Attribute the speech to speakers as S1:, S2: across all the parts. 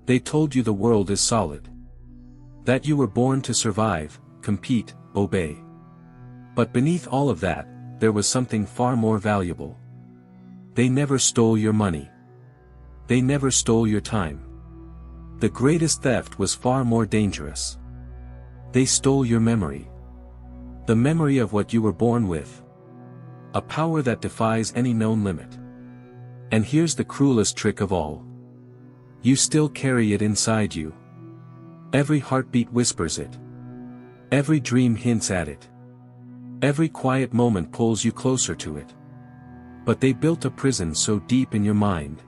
S1: They told you the world is solid. That you were born to survive, compete, obey. But beneath all of that, there was something far more valuable. They never stole your money. They never stole your time. The greatest theft was far more dangerous. They stole your memory. The memory of what you were born with. A power that defies any known limit. And here's the cruelest trick of all. You still carry it inside you. Every heartbeat whispers it. Every dream hints at it. Every quiet moment pulls you closer to it. But they built a prison so deep in your mind.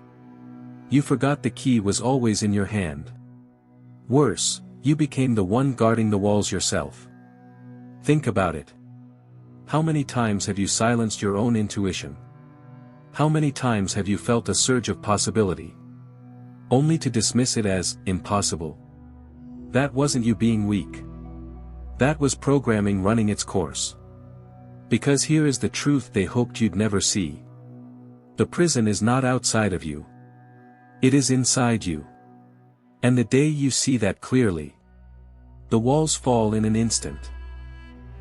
S1: You forgot the key was always in your hand. Worse, you became the one guarding the walls yourself. Think about it. How many times have you silenced your own intuition? How many times have you felt a surge of possibility? Only to dismiss it as impossible. That wasn't you being weak. That was programming running its course. Because here is the truth they hoped you'd never see. The prison is not outside of you. It is inside you. And the day you see that clearly, the walls fall in an instant.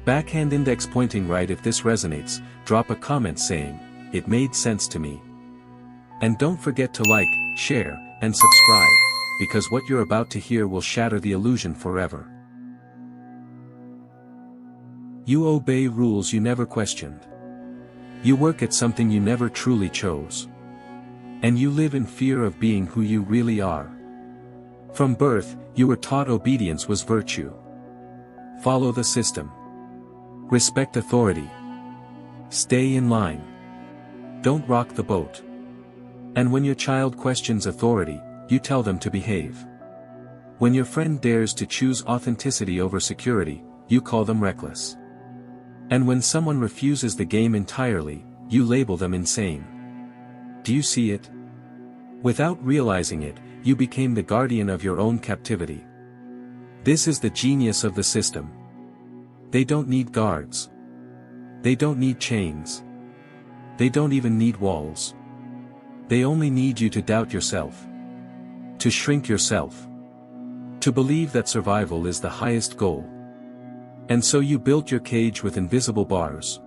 S1: Backhand index pointing right. If this resonates, drop a comment saying, "It made sense to me." And don't forget to like, share, and subscribe, because what you're about to hear will shatter the illusion forever. You obey rules you never questioned. You work at something you never truly chose. And you live in fear of being who you really are. From birth, you were taught obedience was virtue. Follow the system. Respect authority. Stay in line. Don't rock the boat. And when your child questions authority, you tell them to behave. When your friend dares to choose authenticity over security, you call them reckless. And when someone refuses the game entirely, you label them insane. Do you see it? Without realizing it, you became the guardian of your own captivity. This is the genius of the system. They don't need guards. They don't need chains. They don't even need walls. They only need you to doubt yourself. To shrink yourself. To believe that survival is the highest goal. And so you built your cage with invisible bars.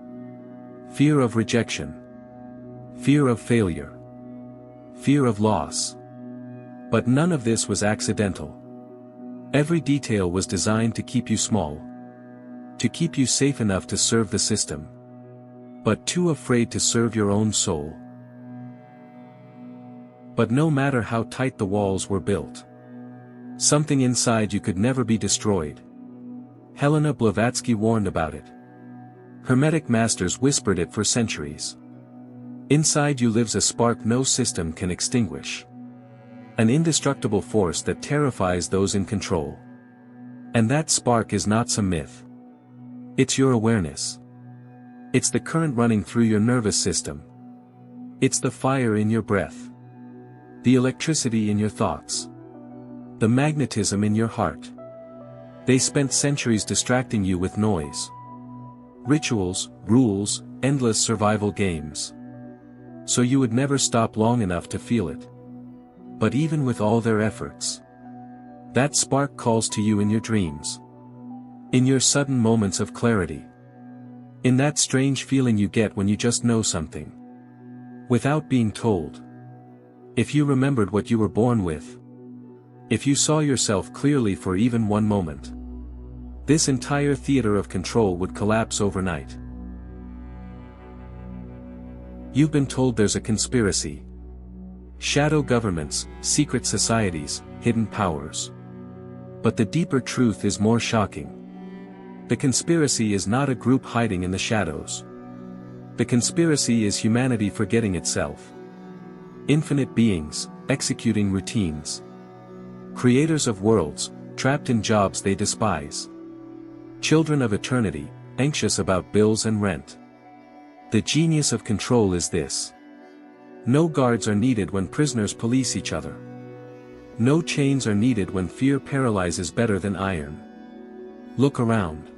S1: Fear of rejection. Fear of failure. Fear of loss. But none of this was accidental. Every detail was designed to keep you small. To keep you safe enough to serve the system. But too afraid to serve your own soul. But no matter how tight the walls were built, something inside you could never be destroyed. Helena Blavatsky warned about it. Hermetic masters whispered it for centuries. Inside you lives a spark no system can extinguish. An indestructible force that terrifies those in control. And that spark is not some myth. It's your awareness. It's the current running through your nervous system. It's the fire in your breath. The electricity in your thoughts. The magnetism in your heart. They spent centuries distracting you with noise. Rituals, rules, endless survival games. So you would never stop long enough to feel it. But even with all their efforts, that spark calls to you in your dreams. In your sudden moments of clarity. In that strange feeling you get when you just know something. Without being told. If you remembered what you were born with. If you saw yourself clearly for even one moment. This entire theater of control would collapse overnight. You've been told there's a conspiracy. Shadow governments, secret societies, hidden powers. But the deeper truth is more shocking. The conspiracy is not a group hiding in the shadows. The conspiracy is humanity forgetting itself. Infinite beings, executing routines. Creators of worlds, trapped in jobs they despise. Children of eternity, anxious about bills and rent. The genius of control is this. No guards are needed when prisoners police each other. No chains are needed when fear paralyzes better than iron. Look around.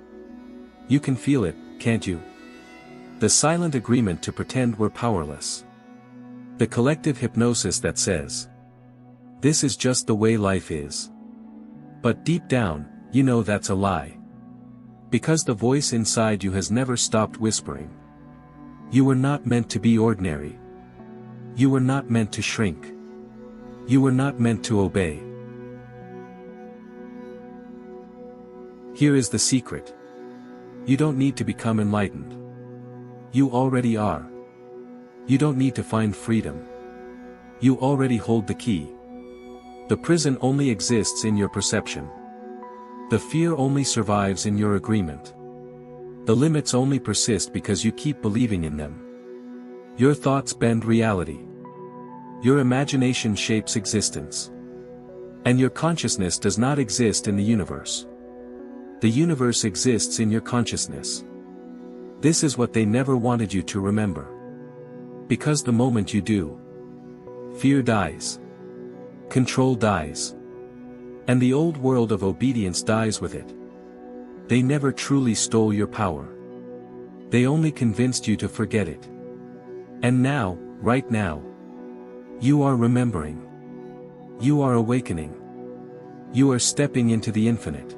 S1: You can feel it, can't you? The silent agreement to pretend we're powerless. The collective hypnosis that says, This is just the way life is. But deep down, you know that's a lie. Because the voice inside you has never stopped whispering. You were not meant to be ordinary. You were not meant to shrink. You were not meant to obey. Here is the secret. You don't need to become enlightened. You already are. You don't need to find freedom. You already hold the key. The prison only exists in your perception. The fear only survives in your agreement. The limits only persist because you keep believing in them. Your thoughts bend reality. Your imagination shapes existence. And your consciousness does not exist in the universe. The universe exists in your consciousness. This is what they never wanted you to remember. Because the moment you do, fear dies. Control dies. And the old world of obedience dies with it. They never truly stole your power. They only convinced you to forget it. And now, right now, you are remembering. You are awakening. You are stepping into the infinite.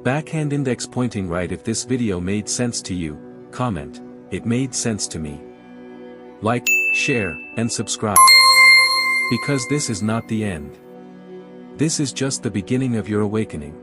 S1: Backhand index pointing right. If this video made sense to you, comment, "It made sense to me." Like, share, and subscribe. Because this is not the end. This is just the beginning of your awakening.